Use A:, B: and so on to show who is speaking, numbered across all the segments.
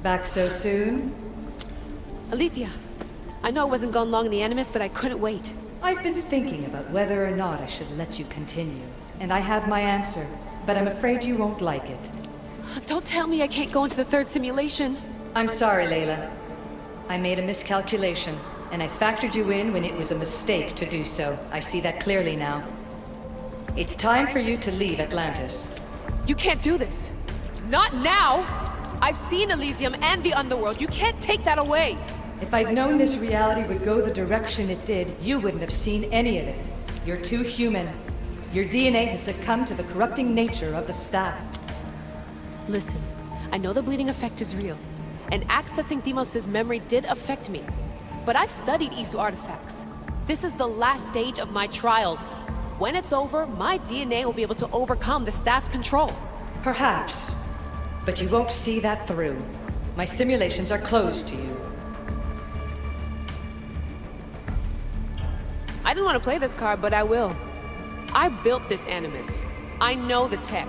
A: Back so soon?
B: Alethea, I know I wasn't gone long in the Animus, but I couldn't wait.
A: I've been thinking about whether or not I should let you continue, and I have my answer, but I'm afraid you won't like it.
B: Don't tell me I can't go into the third simulation.
A: I'm sorry, Layla. I made a miscalculation, and I factored you in when it was a mistake to do so. I see that clearly now. It's time for you to leave Atlantis.
B: You can't do this. Not now! I've seen Elysium and the Underworld. You can't take that away!
A: If I'd known this reality would go the direction it did, you wouldn't have seen any of it. You're too human. Your DNA has succumbed to the corrupting nature of the staff.
B: Listen, I know the bleeding effect is real, and accessing Deimos' memory did affect me. But I've studied Isu artifacts. This is the last stage of my trials. When it's over, my DNA will be able to overcome the staff's control.
A: Perhaps. But you won't see that through. My simulations are closed to you.
B: I didn't want to play this card, but I will. I built this Animus. I know the tech.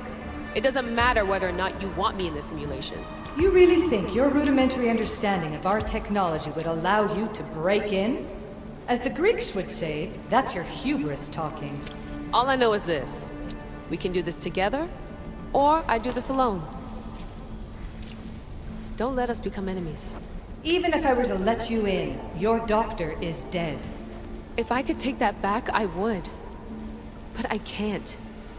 B: It doesn't matter whether or not you want me in the simulation.
A: You really think your rudimentary understanding of our technology would allow you to break in? As the Greeks would say, that's your hubris talking.
B: All I know is this. We can do this together, or I do this alone. Don't let us become enemies.
A: Even if I were to let you in, your doctor is dead.
B: If I could take that back, I would. But I can't.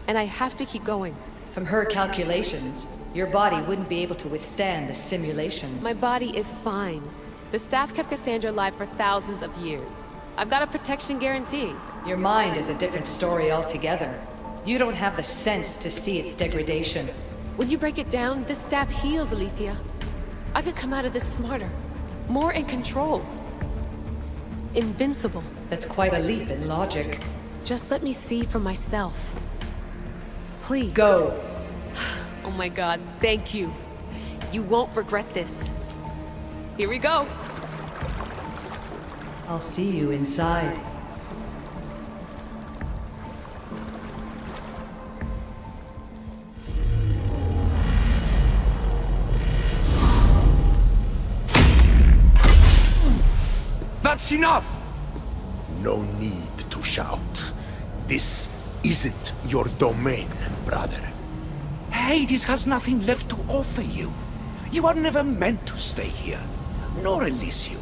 B: And I have to keep going.
A: From her calculations, your body wouldn't be able to withstand the simulations.
B: My body is fine. The staff kept Kassandra alive for thousands of years. I've got a protection guarantee.
A: Your mind is a different story altogether. You don't have the sense to see its degradation.
B: When you break it down, this staff heals, Alethea. I could come out of this smarter, more in control. Invincible.
A: That's quite a leap in logic.
B: Just let me see for myself. Please.
A: Go.
B: Oh my god, thank you. You won't regret this. Here we go.
A: I'll see you inside.
C: That's enough! No need to shout. This isn't your domain, brother. Hades has nothing left to offer you. You are never meant to stay here, nor Elysium.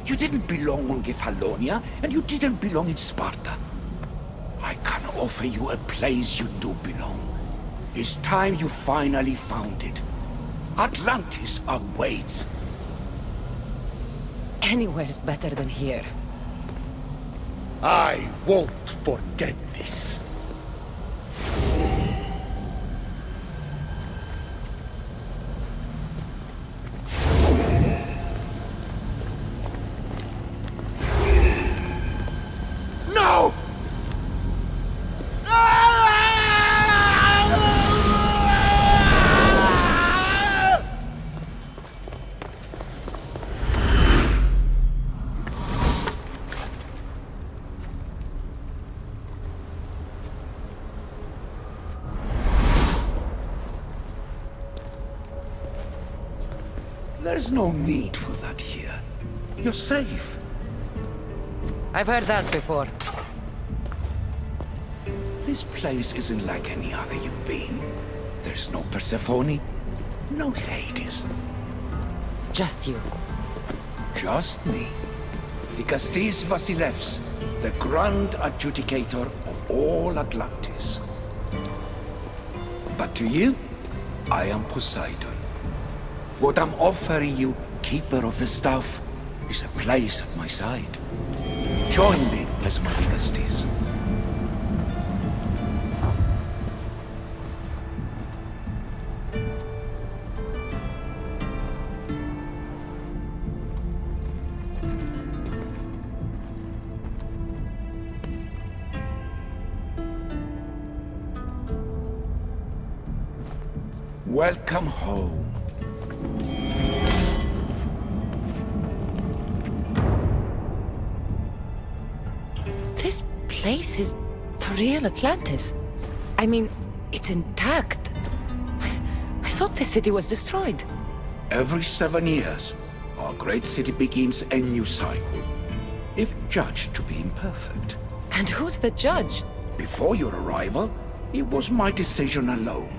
C: You didn't belong on Kefalonia, and you didn't belong in Sparta. I can offer you a place you do belong. It's time you finally found it. Atlantis awaits.
D: Anywhere's better than here.
C: I won't forget this. No! There's no need for that here. You're safe.
D: I've heard that before.
C: This place isn't like any other you've been. There's no Persephone, no Hades.
D: Just you.
C: Just me. The Castis Vasilevs, the Grand Adjudicator of all Atlantis. But to you, I am Poseidon. What I'm offering you, Keeper of the Staff, is a place at my side. Join me as my Castis. Welcome home.
D: This place is the real Atlantis. I mean, it's intact. I thought the city was destroyed.
C: Every 7 years, our great city begins a new cycle, if judged to be imperfect.
D: And who's the judge?
C: Before your arrival, it was my decision alone.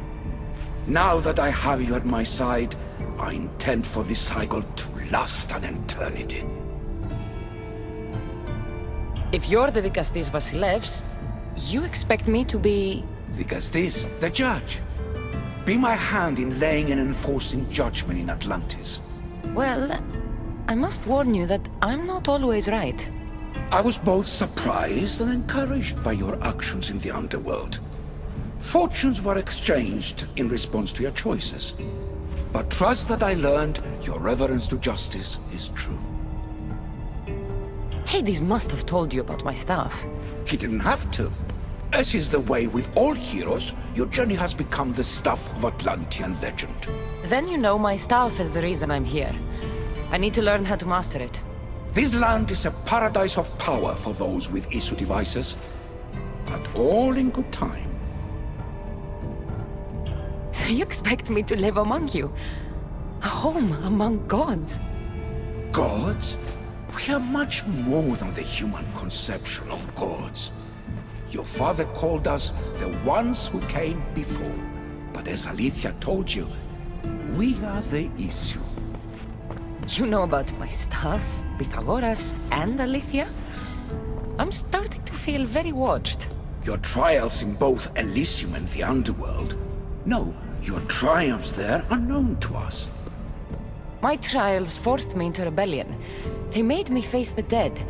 C: Now that I have you at my side, I intend for this cycle to last an eternity.
D: If you're the Dikastis Vasilevs, you expect me to be...
C: Dikastis, the judge. Be my hand in laying and enforcing judgment in Atlantis.
D: Well, I must warn you that I'm not always right.
C: I was both surprised and encouraged by your actions in the Underworld. Fortunes were exchanged in response to your choices. But trust that I learned your reverence to justice is true.
D: Hades must have told you about my staff.
C: He didn't have to. As is the way with all heroes, your journey has become the stuff of Atlantean legend.
D: Then you know my staff is the reason I'm here. I need to learn how to master it.
C: This land is a paradise of power for those with issue devices, but all in good time.
D: So you expect me to live among you? A home among gods?
C: Gods? We are much more than the human conception of gods. Your father called us the ones who came before. But as Alethea told you, we are the issue.
D: You know about my staff, Pythagoras, and Alethea? I'm starting to feel very watched.
C: Your trials in both Elysium and the Underworld. No, your triumphs there are known to us.
D: My trials forced me into rebellion. They made me face the dead.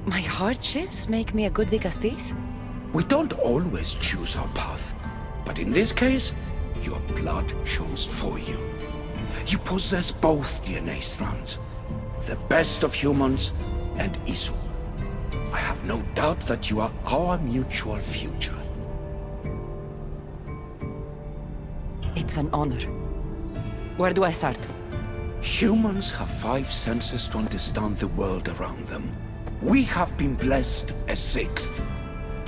D: My hardships make me a good Dikastis?
C: We don't always choose our path, but in this case, your blood shows for you. You possess both DNA strands, the best of humans and Isu. I have no doubt that you are our mutual future.
D: It's an honor. Where do I start?
C: Humans have 5 senses to understand the world around them. We have been blessed a 6th.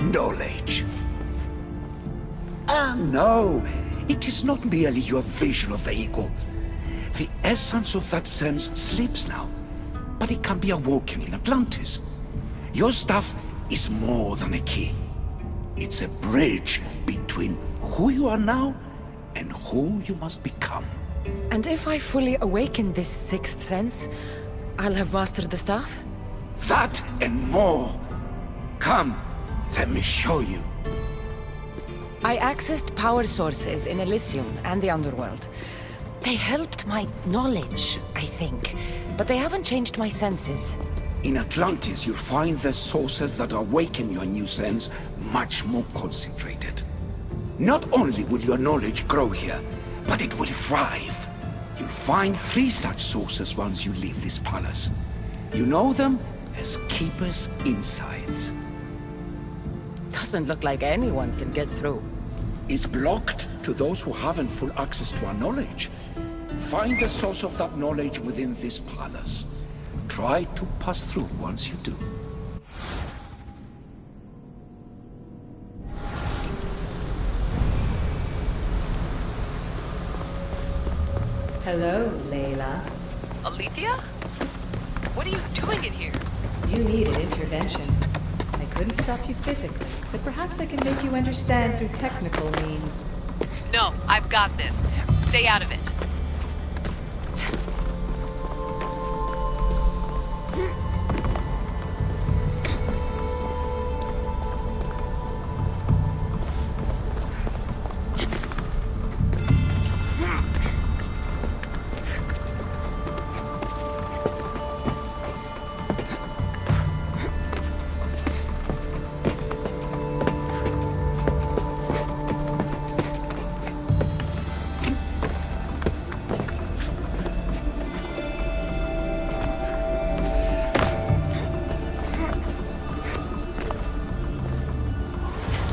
C: Knowledge. No, it is not merely your vision of the ego. The essence of that sense sleeps now, but it can be awoken in Atlantis. Your stuff is more than a key. It's a bridge between who you are now and who you must become.
D: And if I fully awaken this 6th sense, I'll have mastered the staff?
C: That and more. Come, let me show you.
D: I accessed power sources in Elysium and the Underworld. They helped my knowledge, I think, but they haven't changed my senses.
C: In Atlantis, you'll find the sources that awaken your new sense much more concentrated. Not only will your knowledge grow here, but it will thrive. You'll find 3 such sources once you leave this palace. You know them as Keeper's Insights.
D: Doesn't look like anyone can get through.
C: It's blocked to those who haven't full access to our knowledge. Find the source of that knowledge within this palace. Try to pass through once you do.
A: Hello, Layla.
B: Alethea? What are you doing in here?
A: You needed intervention. I couldn't stop you physically, but perhaps I can make you understand through technical means.
B: No, I've got this. Stay out of it.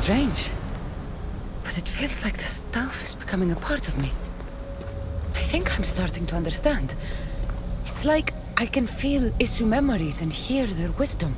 D: Strange. But it feels like the stuff is becoming a part of me. I think I'm starting to understand. It's like I can feel Isu memories and hear their wisdom.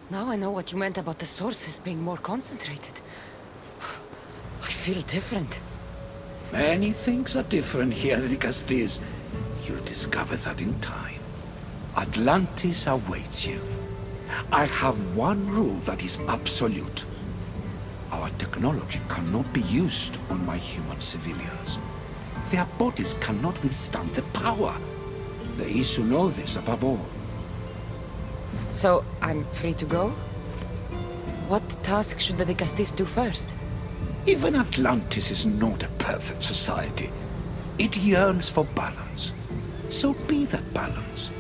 D: Now I know what you meant about the sources being more concentrated. I feel different.
C: Many things are different here, Kassandra. You'll discover that in time. Atlantis awaits you. I have one rule that is absolute. Our technology cannot be used on my human civilians. Their bodies cannot withstand the power. The Isu know this above all.
D: So, I'm free to go? What task should the Dicastis do first?
C: Even Atlantis is not a perfect society. It yearns for balance. So be that balance.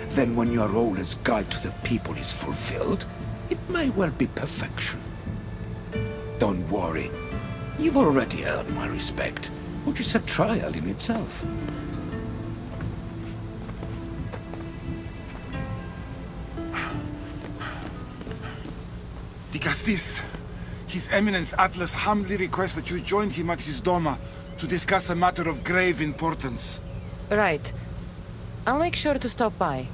C: Then when your role as guide to the people is fulfilled, it may well be perfection. Don't worry. You've already earned my respect, which is a trial in itself.
E: Dicastis, His Eminence Atlas humbly requests that you join him at his Doma to discuss a matter of grave importance.
D: Right. I'll make sure to stop by.